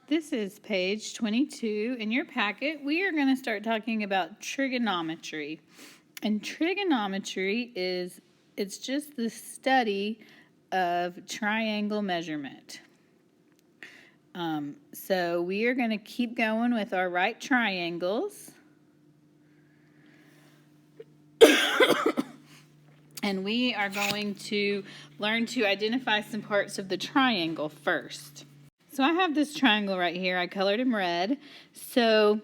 This is page 22 in your packet. We are going to start talking about trigonometry. And trigonometry it's just the study of triangle measurement. So we are going to keep going with our right triangles. And we are going to learn to identify some parts of the triangle first. So I have this triangle right here. I colored him red. So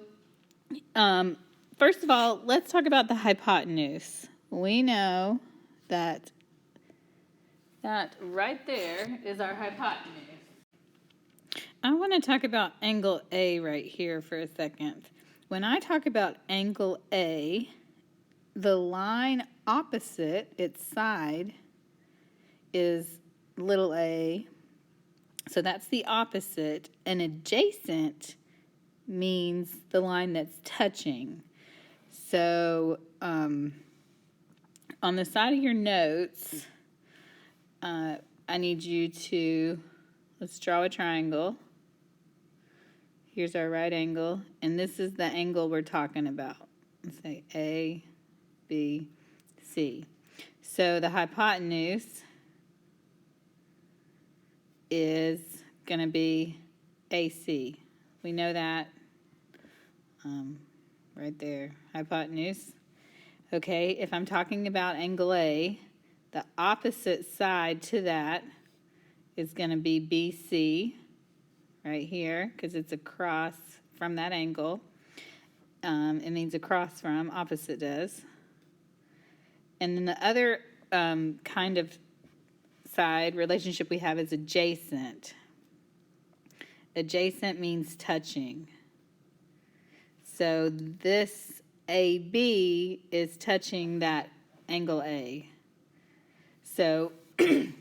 first of all, let's talk about the hypotenuse. We know that right there is our hypotenuse. I want to talk about angle A right here for a second. When I talk about angle A, the line opposite its side is little a. So that's the opposite. And adjacent means the line that's touching. So on the side of your notes, I need you to, let's draw a triangle. Here's our right angle, and this is the angle we're talking about. Let's say A, B, C. So the hypotenuse is going to be AC. We know that right there, hypotenuse. Okay, if I'm talking about angle A, the opposite side to that is going to be BC right here because it's across from that angle. It means across from, opposite does. And then the other kind of side relationship we have is adjacent. Adjacent means touching. So this AB is touching that angle A. So we're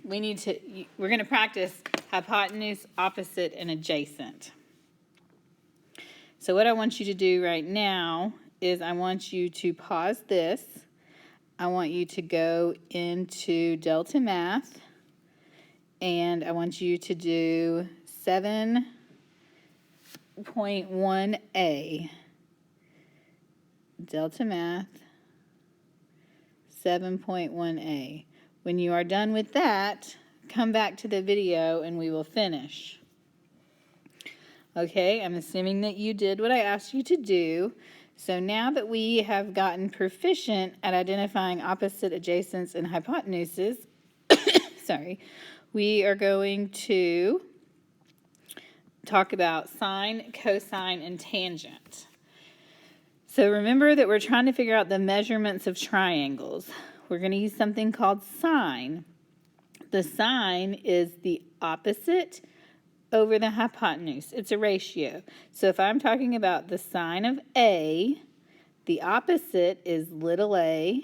going to practice hypotenuse, opposite, and adjacent. So what I want you to do right now is I want you to pause this. I want you to go into Delta Math, and I want you to do 7.1a. Delta Math 7.1a. When you are done with that, come back to the video and we will finish. Okay, I'm assuming that you did what I asked you to do. So now that we have gotten proficient at identifying opposite, adjacents, and hypotenuses, sorry, we are going to talk about sine, cosine, and tangent. So remember that we're trying to figure out the measurements of triangles. We're going to use something called sine. The sine is the opposite over the hypotenuse. It's a ratio. So if I'm talking about the sine of A, the opposite is little a.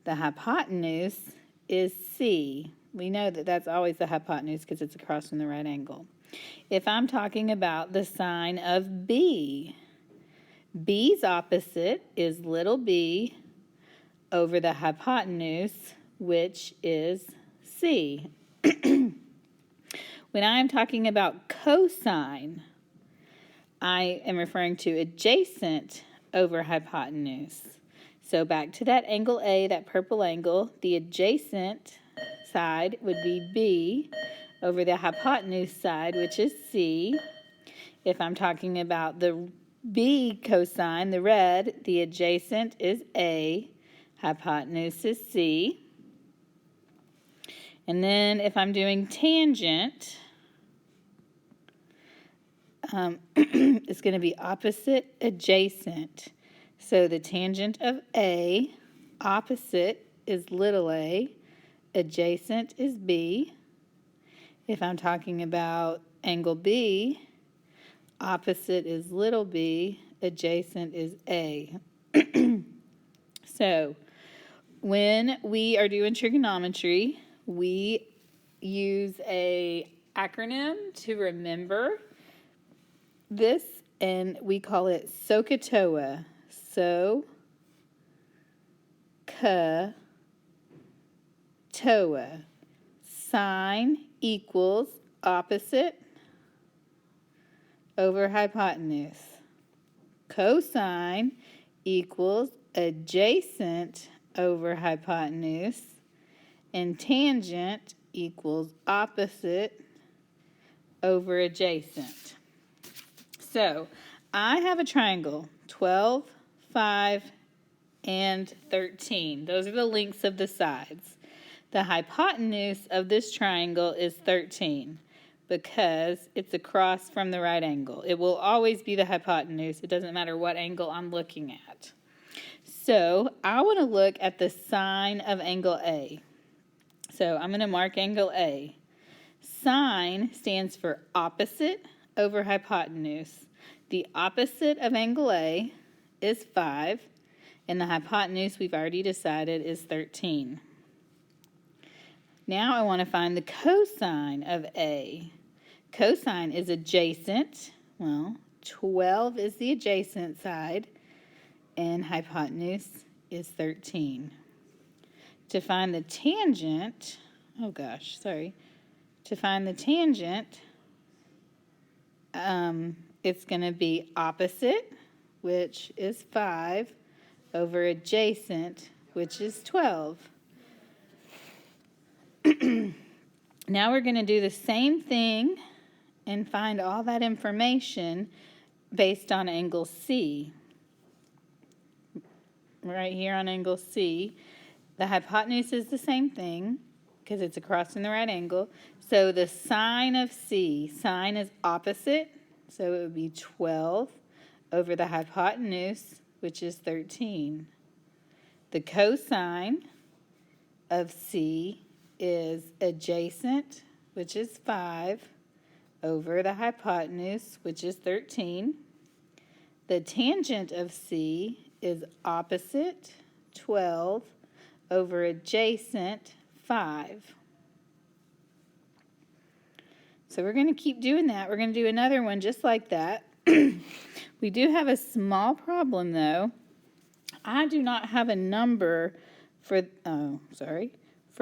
The hypotenuse is C. We know that that's always the hypotenuse because it's across from the right angle. If I'm talking about the sine of B, B's opposite is little b over the hypotenuse, which is C. When I am talking about cosine, I am referring to adjacent over hypotenuse. So back to that angle A, that purple angle, the adjacent side would be B over the hypotenuse side, which is C. If I'm talking about the B cosine, the red, the adjacent is A, hypotenuse is C. And then if I'm doing tangent, it's going to be opposite, adjacent. So the tangent of A, opposite is little a, adjacent is B. If I'm talking about angle B, opposite is little b, adjacent is A. So when we are doing trigonometry, we use a acronym to remember this, and we call it SOHCAHTOA. SOHCAHTOA. Sine equals opposite over hypotenuse. Cosine equals adjacent over hypotenuse. And tangent equals opposite over adjacent. So I have a triangle, 12, 5, and 13. Those are the lengths of the sides. The hypotenuse of this triangle is 13 because it's across from the right angle. It will always be the hypotenuse. It doesn't matter what angle I'm looking at. So I want to look at the sine of angle A. So I'm going to mark angle A. Sine stands for opposite over hypotenuse. The opposite of angle A is 5, and the hypotenuse we've already decided is 13. Now I want to find the cosine of A. Cosine is adjacent. Well, 12 is the adjacent side, and hypotenuse is 13. To find the tangent, to find the tangent, it's going to be opposite, which is 5, over adjacent, which is 12. Now we're going to do the same thing and find all that information based on angle C. Right here on angle C, the hypotenuse is the same thing because it's across from the right angle. So the sine of C, sine is opposite, so it would be 12 over the hypotenuse, which is 13. The cosine of C is adjacent, which is 5, over the hypotenuse, which is 13. The tangent of C is opposite, 12, over adjacent, 5. So we're going to keep doing that. We're going to do another one just like that. We do have a small problem, though. I do not have a number for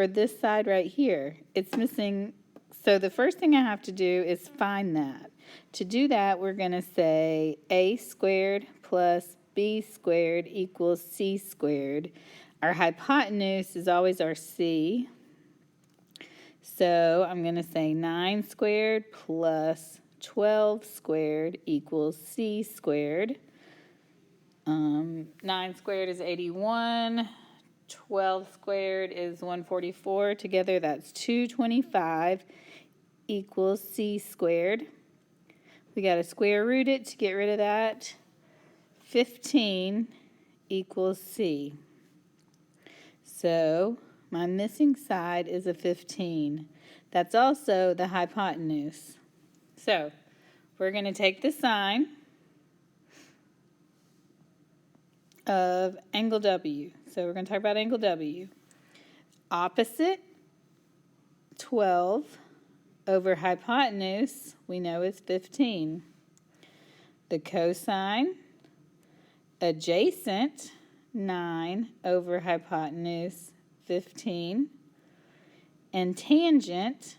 this side right here. It's missing. So the first thing I have to do is find that. To do that, we're going to say a squared plus b squared equals c squared. Our hypotenuse is always our c. So I'm going to say 9 squared plus 12 squared equals c squared. 9 squared is 81. 12 squared is 144. Together that's 225 equals c squared. We got to square root it to get rid of that. 15 equals c. So my missing side is a 15. That's also the hypotenuse. So we're going to take the sine of angle W. So we're going to talk about angle W. Opposite, 12, over hypotenuse, we know is 15. The cosine, adjacent, 9, over hypotenuse, 15. And tangent,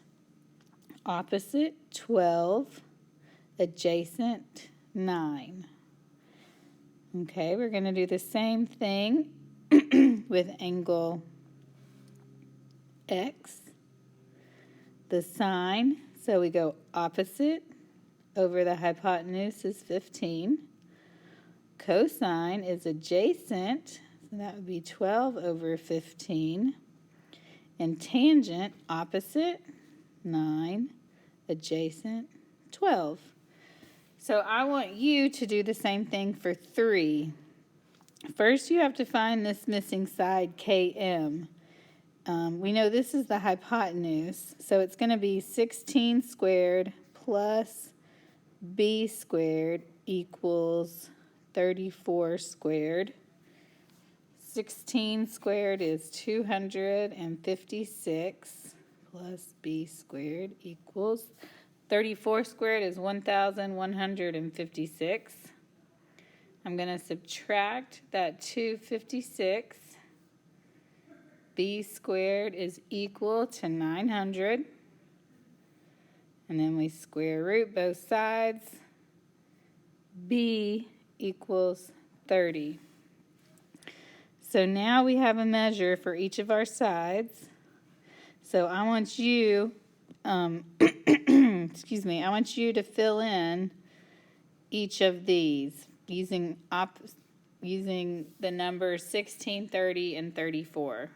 opposite, 12, adjacent, 9. Okay, we're going to do the same thing with angle X. The sine, so we go opposite over the hypotenuse is 15. Cosine is adjacent, so that would be 12 over 15. And tangent, opposite, 9, adjacent, 12. So I want you to do the same thing for 3. First, you have to find this missing side, Km. We know this is the hypotenuse, so it's going to be 16 squared plus b squared equals 34 squared. 16 squared is 256 plus b squared equals 34 squared is 1,156. I'm going to subtract that 256. B squared is equal to 900. And then we square root both sides. B equals 30. So now we have a measure for each of our sides. So I want you, excuse me, I want you to fill in each of these using the numbers 16, 30, and 34.